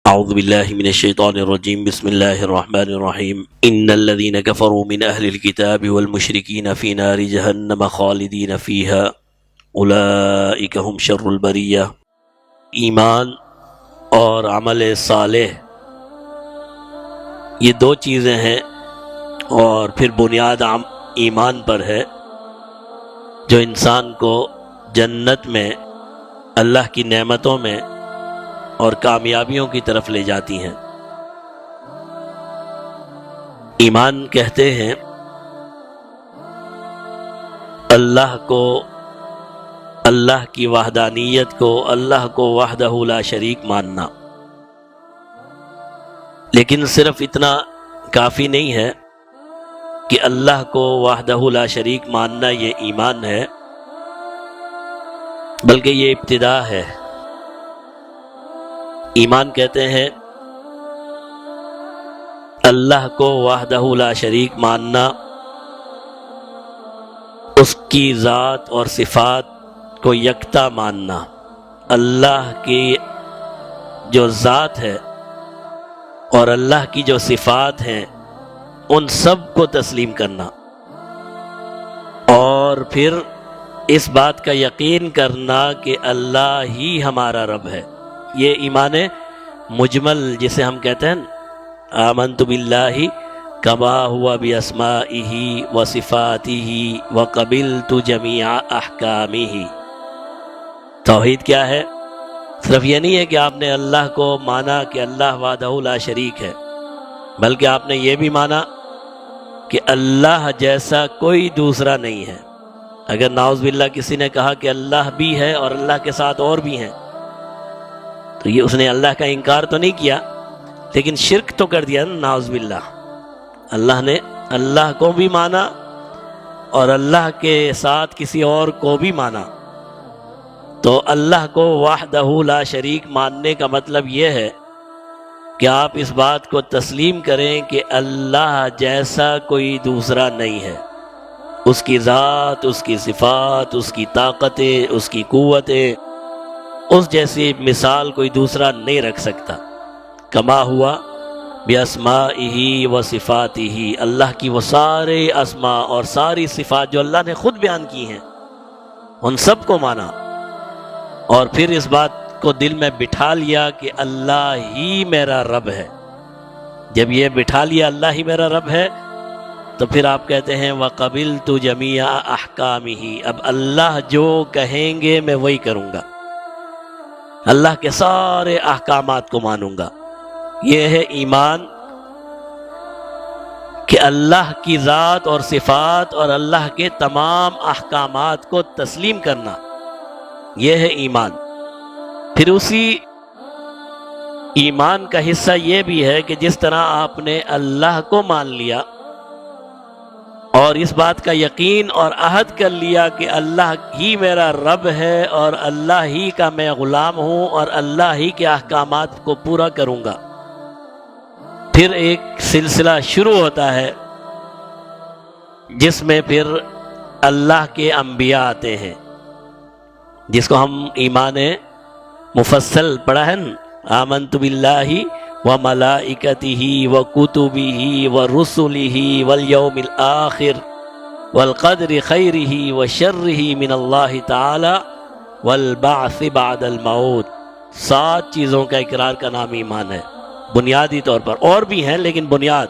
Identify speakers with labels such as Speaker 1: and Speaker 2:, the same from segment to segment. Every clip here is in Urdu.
Speaker 1: أعوذ بالله من الشيطان الرجيم بسم الله الرحمن الرحيم إن الذين كفروا من أهل الكتاب والمشركين في نار جهنم خالدين فيها أولئك هم شر البرية۔ ایمان اور عمل صالح یہ دو چیزیں ہیں، اور پھر بنیاد ایمان پر ہے جو انسان کو جنت میں اللہ کی نعمتوں میں اور کامیابیوں کی طرف لے جاتی ہیں۔ ایمان کہتے ہیں اللہ کو، اللہ کی وحدانیت کو، اللہ کو وحدہ لا شریک ماننا۔ لیکن صرف اتنا کافی نہیں ہے کہ اللہ کو وحدہ لا شریک ماننا یہ ایمان ہے، بلکہ یہ ابتدا ہے۔ ایمان کہتے ہیں اللہ کو وحدہ لا شریک ماننا، اس کی ذات اور صفات کو یکتا ماننا، اللہ کی جو ذات ہے اور اللہ کی جو صفات ہیں ان سب کو تسلیم کرنا، اور پھر اس بات کا یقین کرنا کہ اللہ ہی ہمارا رب ہے۔ یہ ایمان مجمل جسے ہم کہتے ہیں آمنت باللہ کما ہوا باسمائہ وصفاتہ وقبلت جمیع احکامہ۔ توحید کیا ہے؟ صرف یہ نہیں ہے کہ آپ نے اللہ کو مانا کہ اللہ وحدہ لا شریک ہے، بلکہ آپ نے یہ بھی مانا کہ اللہ جیسا کوئی دوسرا نہیں ہے۔ اگر نعوذ باللہ کسی نے کہا کہ اللہ بھی ہے اور اللہ کے ساتھ اور بھی ہیں، تو یہ اس نے اللہ کا انکار تو نہیں کیا، لیکن شرک تو کر دیا نا، نعوذ باللہ۔ اللہ نے اللہ کو بھی مانا اور اللہ کے ساتھ کسی اور کو بھی مانا۔ تو اللہ کو وحدہ لا شریک ماننے کا مطلب یہ ہے کہ آپ اس بات کو تسلیم کریں کہ اللہ جیسا کوئی دوسرا نہیں ہے۔ اس کی ذات، اس کی صفات، اس کی طاقتیں، اس کی قوتیں، اس جیسی مثال کوئی دوسرا نہیں رکھ سکتا۔ کما ہوا باسمائہ و صفاتہ، اللہ کی وہ سارے اسماء اور ساری صفات جو اللہ نے خود بیان کی ہیں ان سب کو مانا، اور پھر اس بات کو دل میں بٹھا لیا کہ اللہ ہی میرا رب ہے۔ جب یہ بٹھا لیا اللہ ہی میرا رب ہے، تو پھر آپ کہتے ہیں وَقَبِلْتُ جَمِيعَ أَحْكَامِهِ، اب اللہ جو کہیں گے میں وہی کروں گا، اللہ کے سارے احکامات کو مانوں گا۔ یہ ہے ایمان کہ اللہ کی ذات اور صفات اور اللہ کے تمام احکامات کو تسلیم کرنا، یہ ہے ایمان۔ پھر اسی ایمان کا حصہ یہ بھی ہے کہ جس طرح آپ نے اللہ کو مان لیا اور اس بات کا یقین اور عہد کر لیا کہ اللہ ہی میرا رب ہے اور اللہ ہی کا میں غلام ہوں اور اللہ ہی کے احکامات کو پورا کروں گا، پھر ایک سلسلہ شروع ہوتا ہے جس میں پھر اللہ کے انبیاء آتے ہیں، جس کو ہم ایمان مفصل پڑھا ہے نا، آمنت باللہ وملائکتہ وکتبہ ورسلہ والیوم الآخر والقدر خیرہ وشرہ من اللہ تعالی والبعث بعد الموت۔ 7 چیزوں کا اقرار کا نام ایمان ہے بنیادی طور پر، اور بھی ہیں لیکن بنیاد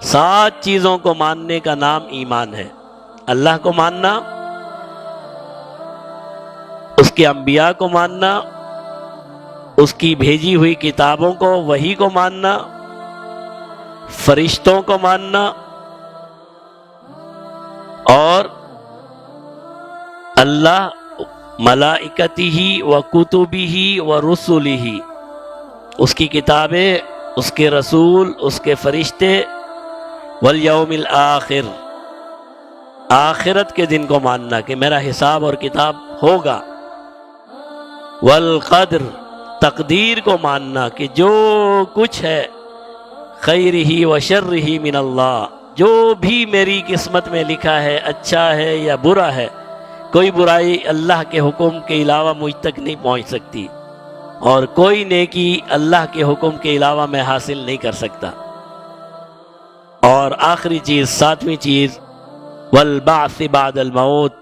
Speaker 1: 7 چیزوں کو ماننے کا نام ایمان ہے۔ اللہ کو ماننا، اس کے انبیاء کو ماننا، اس کی بھیجی ہوئی کتابوں کو، وحی کو ماننا، فرشتوں کو ماننا، اور اللہ ملائکتہ و کتبہ و رسلہ، اس کی کتابیں، اس کے رسول، اس کے فرشتے، والیوم الآخر، آخرت کے دن کو ماننا کہ میرا حساب اور کتاب ہوگا، والقدر، تقدیر کو ماننا کہ جو کچھ ہے خیرہ و شرہ من اللہ، جو بھی میری قسمت میں لکھا ہے اچھا ہے یا برا ہے، کوئی برائی اللہ کے حکم کے علاوہ مجھ تک نہیں پہنچ سکتی۔ اور کوئی نیکی اللہ کے حکم کے علاوہ میں حاصل نہیں کر سکتا۔ اور آخری چیز، ساتویں چیز، والبعث بعد الموت،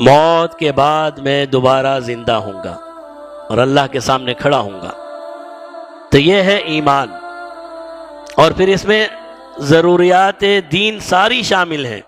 Speaker 1: موت کے بعد میں دوبارہ زندہ ہوں گا اور اللہ کے سامنے کھڑا ہوں گا۔ تو یہ ہے ایمان، اور پھر اس میں ضروریات دین ساری شامل ہیں۔